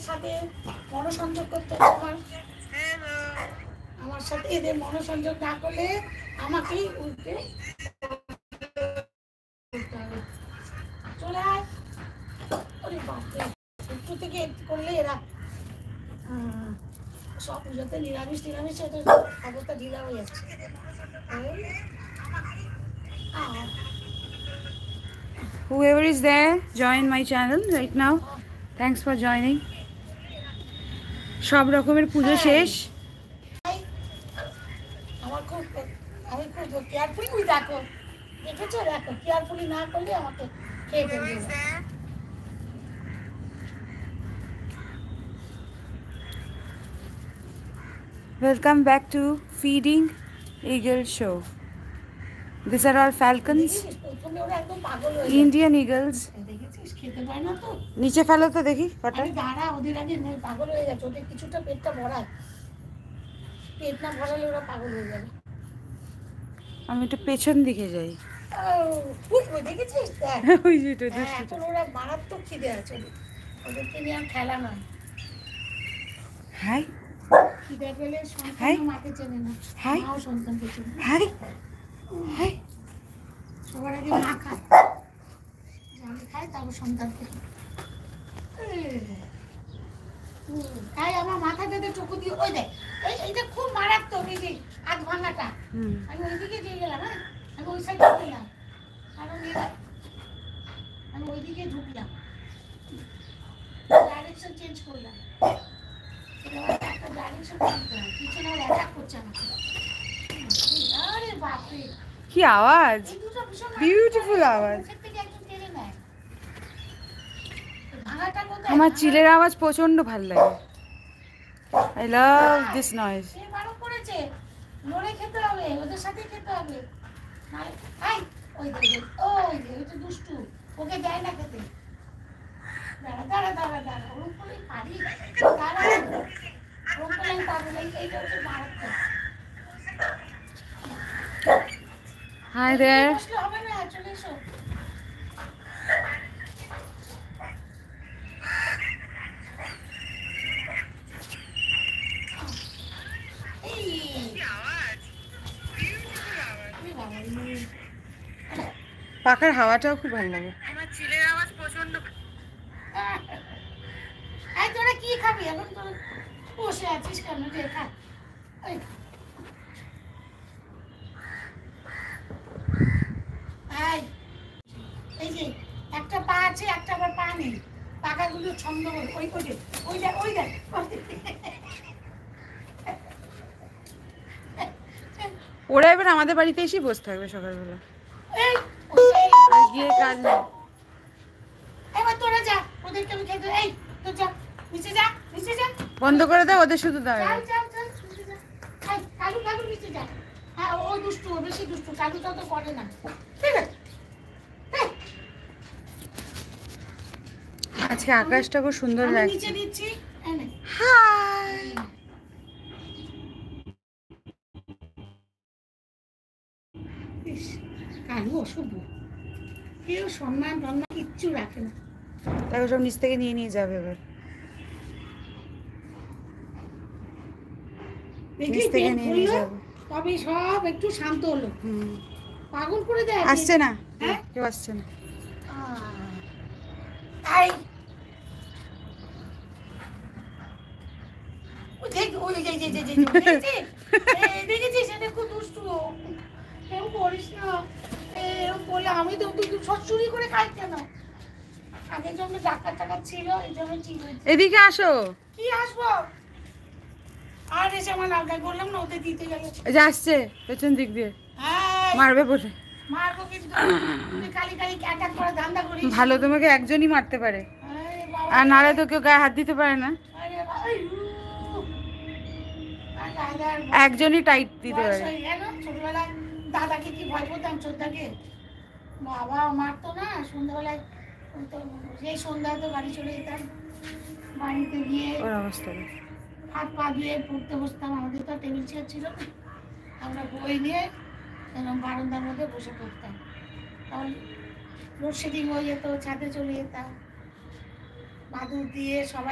এদের সাথে মনোসংযোগ করতে হবে। আমার সাথে এদের মনোসংযোগ না করলে আমাকেই উল্টে চলে আয়। একটু থেকে একটু করলে এরা সব পুজোতে নিরামিষ নিরামিষ অবস্থা ঢিলা হয়ে যাচ্ছে। Whoever is there, join my channel right now. Thanks for joining. সব রকমের পুজো শেষ। আমার খুব আমি খুব কেয়ারফুলি দেখো, দেখেছো? দেখো কেয়ারফুলি না করলে আমাকে খেয়ে ফেলবে। Welcome back to Feeding Eagle Show. These are all falcons, Indian eagles. খেতে পায় না তো, নিচে ফেলো তো দেখি কটা। দাঁড়া, ওদের আগে পাগল হয়ে যাচ্ছে। ওদের কিছুটা পেটটা ভরায়, পেট না ভরালে ওরা পাগল হয়ে যাবে। আমি একটু পেছন দিকে যাই। দেখেছিস? এখন ওরা মারাত্মক খিদে আছে, ওদেরকে নিয়ে আর খেলা নয়। হাই খিদে পেলে সন্তান মাকে চেনে না, মাও সন্তানকে চেনে। হাই হাই, সবার আগে মা খায়, আমি খাই তারপর সন্তানকে। তাই আমার মাথাটাতে চোখ দিয়ে ওই দেখ, এইটা খুব মারাত্মক। এই যে হাত ভাঙাটা, আমি ওইদিকে দিয়ে গেলাম। হ্যাঁ, আমি ওই সাইডে গেলাম, কারণ আমি ওইদিকে ঢুকলাম, ডাইরেকশন চেঞ্জ করলাম। একটা ডাইরেকশন পিছনে ওরা অ্যাটাক করছে আমাকে। আরে বাপরে, কি আওয়াজ! বিউটিফুল আওয়াজ। আমার চিলের আওয়াজ প্রচন্ড ভালো লাগে। I love this noise. লড়ে খেতে হবে, ওদের সাথে খেতে হবে। ওই দুষ্টু, ওকে দেয় না খেতে। দাঁড়া দাঁড়া দাঁড়া দাঁড়া, ওরকম করে পারি। দাঁড়া, ওরকম করে আমি পারবো না। এইটা হচ্ছে মারাত্মক। Hi there. হবে না, চলে এসো। পাখার হাওয়াটাও খুব ভালো লাগে। আমার চিলের আওয়াজ প্রচন্ড। তোরা কি খাবি এখন? তোরা বসে আছিস কেন? খা। এই যে একটা পা আছে, একটা আবার পা নেই, পাখাগুলো ছন্দ ওই করে ওই দেখ ওই দেখ। ওরা এবার আমাদের বাড়িতে এসে বসে থাকবে সকালবেলা, গিয়ে কাজ নেই। এবার তোরা যা, ওদেরকে আমি খেতে। এই তো যা, নিচে যা, নিচে যা। বন্ধ করে দাও, ওদের শুধু দাও। কালু কালু নিচে যা। হ্যাঁ, ও দুষ্টু, ও বেশি দুষ্টু। কালুটা তো করে না, ঠিক আছে? আজকে আকাশটা খুব সুন্দর লাগছে। নিচে দিচ্ছি। হাই, কালু অসভ্য, কেউ সম্মান টন্মান কিচ্ছু রাখে না। দেখো সব নিচ থেকে নিয়ে নিয়ে যাবে এবার, নিচ থেকে নিয়ে নিয়ে যাবে। তবে সব একটু শান্ত হলো। পাগল করে দেয়। আসছে না, কেউ আসছে না। আমি তো চুরি করে খাই কেন? আগের জন্য ডাক্তার টাকার ছিল, এই জন্য ঠিক হয়েছে। এদিকে আসো। কি আসবো? আর এসে আমার লাগাই বললাম না, ওদের দিতে গেলে আসছে পেছন দিক দিয়ে, মারবে বলে। মারবো কিন্তু কালি কালি অ্যাটাক করে ধান্দা করি। ভালো, তোমাকে একজনই মারতে পারে, আর নালে তো কেউ গায়ে হাত দিতে পারে না। একজনই টাইট দিতে পারে। ছোটবেলায় দাদাকে কি ভয় করতাম, ছোটদাকে বাবা মারতো না। সন্ধ্যাবেলায় সেই সন্ধ্যায় তো বাড়ি চলে যেতাম, বাড়িতে গিয়ে ওর অবস্থা হাত পা দিয়ে পড়তে বসতাম। আমাদের তো টেবিল চেয়ার ছিল, আমরা বই নিয়ে এরকম বারান্দার মধ্যে বসে পড়তাম। তখন লোডশেডিং হয়ে যেত, ছাদে চলে যেতাম, বাদুর দিয়ে সবাই